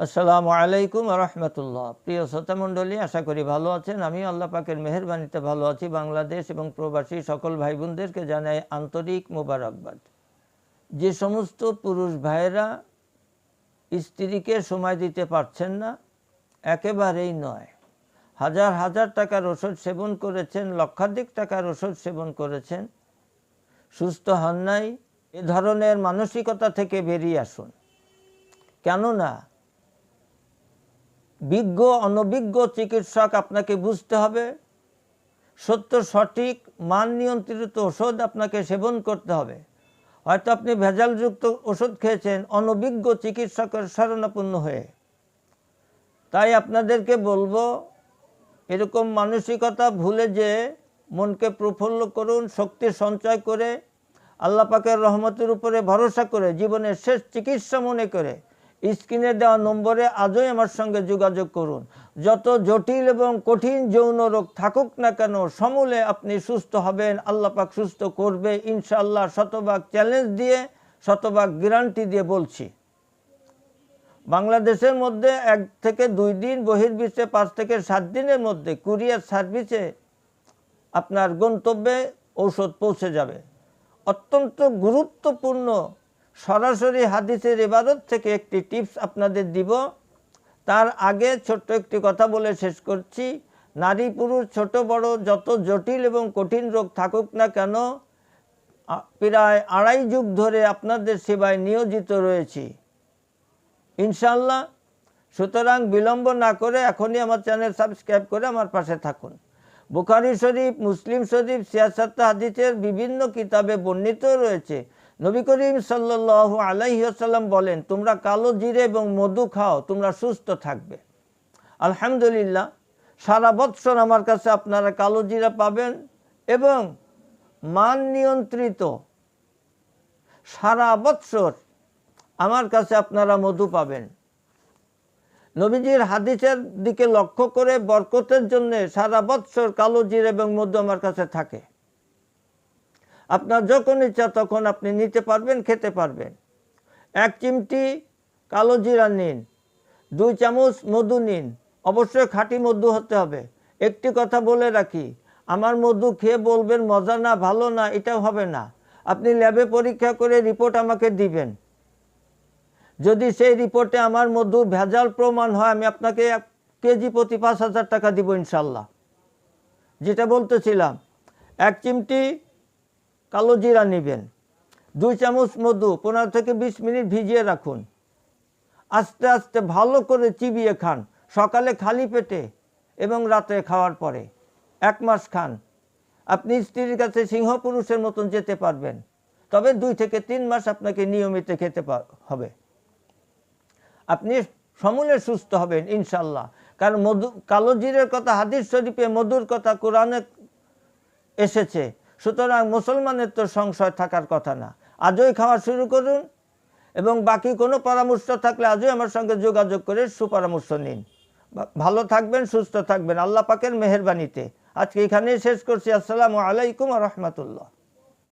আসসালামু আলাইকুম রহমতুল্লাহ। প্রিয় শ্রোতা মণ্ডলী, আশা করি ভালো আছেন। আমি আল্লাহ পাকের মেহেরবানিতে ভালো আছি। বাংলাদেশ এবং প্রবাসী সকল ভাই বোনদেরকে জানাই আন্তরিক মোবারকবাদ। যে সমস্ত পুরুষ ভাইয়েরা স্ত্রীকে সময় দিতে পারছেন না, একেবারেই নয়, হাজার হাজার টাকার ওষুধ সেবন করেছেন, লক্ষাধিক টাকার ওষুধ সেবন করেছেন, সুস্থ হন নাই, এ ধরনের মানসিকতা থেকে বেরিয়ে আসুন। কেননা বিজ্ঞ অনভিজ্ঞ চিকিৎসক আপনাকে বুঝতে হবে, সত্য সঠিক মান নিয়ন্ত্রিত ওষুধ আপনাকে সেবন করতে হবে। হয়তো আপনি ভেজালযুক্ত ওষুধ খেয়েছেন অনভিজ্ঞ চিকিৎসকের শরণাপন্ন হয়ে। তাই আপনাদেরকে বলবো, এরকম মানসিকতা ভুলে যে মনকে প্রফুল্ল করুন, শক্তি সঞ্চয় করে আল্লাহ পাকের রহমতের উপরে ভরসা করে জীবনের শেষ চিকিৎসা মনে করে স্ক্রিনে দেওয়া নম্বরে আজই আমার সঙ্গে যোগাযোগ করুন। যত জটিল এবং কঠিন যৌন রোগ থাকুক না কেন, সমূলে আপনি সুস্থ হবেন, আল্লাহ পাক সুস্থ করবে ইনশাআল্লাহ। শতভাগ চ্যালেঞ্জ দিয়ে, শতভাগ গ্যারান্টি দিয়ে বলছি। বাংলাদেশের মধ্যে 1 থেকে 2 দিন, বহির্বিশ্বে 5 থেকে 7 দিনের মধ্যে কুরিয়ার সার্ভিসে আপনার গন্তব্যে ঔষধ পৌঁছে যাবে। অত্যন্ত গুরুত্বপূর্ণ সরাসরি হাদিসের ইবারত থেকে একটি টিপস আপনাদের দিব। তার আগে ছোট্ট একটি কথা বলে শেষ করছি। নারী পুরুষ ছোট বড় যত জটিল এবং কঠিন রোগ থাকুক না কেন, প্রায় 2.5 যুগ ধরে আপনাদের সেবায় নিয়োজিত রয়েছি ইনশাআল্লাহ। সুতরাং বিলম্ব না করে এখনই আমার চ্যানেল সাবস্ক্রাইব করে আমার পাশে থাকুন। বুখারী শরীফ, মুসলিম শরীফ, সিয়াসাতে হাদিসের বিভিন্ন কিতাবে বর্ণিত রয়েছে, নবী করিম সাল্লাল্লাহু আলাইহি ওয়াসাল্লাম বলেন, তোমরা কালো জিরে এবং মধু খাও, তোমরা সুস্থ থাকবে। আলহামদুলিল্লাহ, সারা বৎসর আমার কাছে আপনারা কালো জিরা পাবেন এবং মান নিয়ন্ত্রিত সারা বৎসর আমার কাছে আপনারা মধু পাবেন। নবীজির হাদিসের দিকে লক্ষ্য করে বরকতের জন্য সারা বৎসর কালো জিরা এবং মধু আমার কাছে থাকে। আপনার যখন ইচ্ছা তখন আপনি নিতে পারবেন, খেতে পারবেন। 1 চিমটি কালো জিরা নিন, 2 চামচ মধু নিন, অবশ্যই খাঁটি মধু হতে হবে। একটি কথা বলে রাখি, আমার মধু খেয়ে বলবেন মজা না, ভালো না, এটাও হবে না। আপনি ল্যাবে পরীক্ষা করে রিপোর্ট আমাকে দিবেন। যদি সেই রিপোর্টে আমার মধু ভেজাল প্রমাণ হয়, আমি আপনাকে 1 কেজি প্রতি 5,000 টাকা দিব ইনশাল্লাহ। যেটা বলতেছিলাম, 1 চিমটি কালো জিরা নেবেন, 2 চামচ মধু 15 থেকে 20 মিনিট ভিজিয়ে রাখুন। আস্তে আস্তে ভালো করে চিবিয়ে খান, সকালে খালি পেটে এবং রাতে খাওয়ার পরে। 1 মাস খান, আপনি স্ত্রীর কাছে সিংহ পুরুষের মতন যেতে পারবেন। তবে 2 থেকে 3 মাস আপনাকে নিয়মিত খেতে হবে। আপনি সমূলে সুস্থ হবেন ইনশাল্লাহ। কারণ মধু, কালো জিরের কথা হাদিস শরীফে, মধুর কথা কোরআনে এসেছে। সুতরাং মুসলমানের তো সংশয় থাকার কথা না। আজই খাওয়া শুরু করুন এবং বাকি কোনো পরামর্শ থাকলে আজই আমার সঙ্গে যোগাযোগ করে সুপরামর্শ নিন। ভালো থাকবেন, সুস্থ থাকবেন আল্লাহ পাকের মেহেরবানিতে। আজকে এখানেই শেষ করছি। আসসালামু আলাইকুম রহমতুল্লাহ।